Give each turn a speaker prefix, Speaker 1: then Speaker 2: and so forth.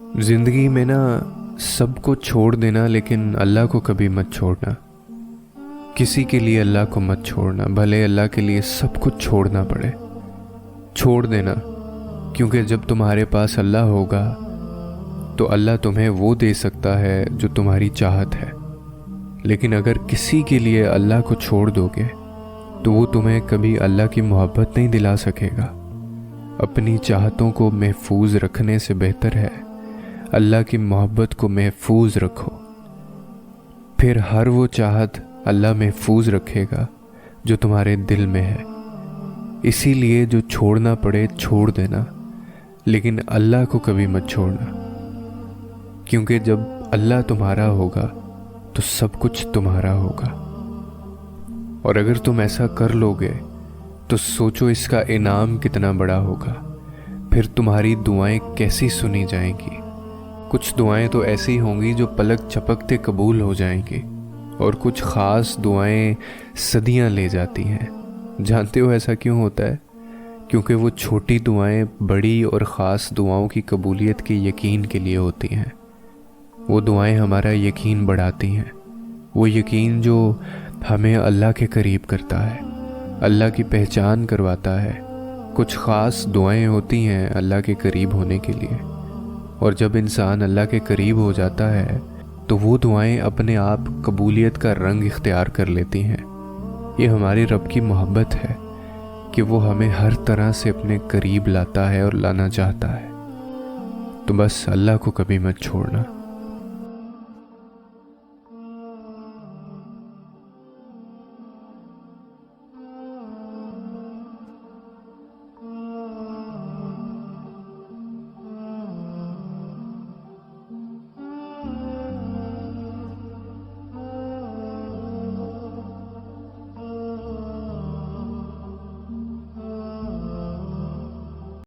Speaker 1: ज़िंदगी में ना सब को छोड़ देना, लेकिन अल्लाह को कभी मत छोड़ना। किसी के लिए अल्लाह को मत छोड़ना, भले अल्लाह के लिए सब कुछ छोड़ना पड़े, छोड़ देना। क्योंकि जब तुम्हारे पास अल्लाह होगा तो अल्लाह तुम्हें वो दे सकता है जो तुम्हारी चाहत है। लेकिन अगर किसी के लिए अल्लाह को छोड़ दोगे तो वो तुम्हें कभी अल्लाह की मोहब्बत नहीं दिला सकेगा। अपनी चाहतों को महफूज रखने से बेहतर है अल्लाह की मोहब्बत को महफूज रखो। फिर हर वो चाहत अल्लाह महफूज रखेगा जो तुम्हारे दिल में है। इसीलिए जो छोड़ना पड़े छोड़ देना, लेकिन अल्लाह को कभी मत छोड़ना। क्योंकि जब अल्लाह तुम्हारा होगा तो सब कुछ तुम्हारा होगा। और अगर तुम ऐसा कर लोगे तो सोचो इसका इनाम कितना बड़ा होगा। फिर तुम्हारी दुआएं कैसी सुनी जाएंगी। कुछ दुआएं तो ऐसी होंगी जो पलक झपकते कबूल हो जाएंगी, और कुछ ख़ास दुआएं सदियां ले जाती हैं। जानते हो ऐसा क्यों होता है? क्योंकि वो छोटी दुआएं बड़ी और ख़ास दुआओं की कबूलियत के यकीन के लिए होती हैं। वो दुआएं हमारा यकीन बढ़ाती हैं, वो यकीन जो हमें अल्लाह के करीब करता है, अल्लाह की पहचान करवाता है। कुछ ख़ास दुआएं होती हैं अल्लाह के करीब होने के लिए, और जब इंसान अल्लाह के करीब हो जाता है तो वो दुआएं अपने आप कबूलियत का रंग इख्तियार कर लेती हैं। ये हमारे रब की मोहब्बत है कि वो हमें हर तरह से अपने करीब लाता है और लाना चाहता है। तो बस अल्लाह को कभी मत छोड़ना।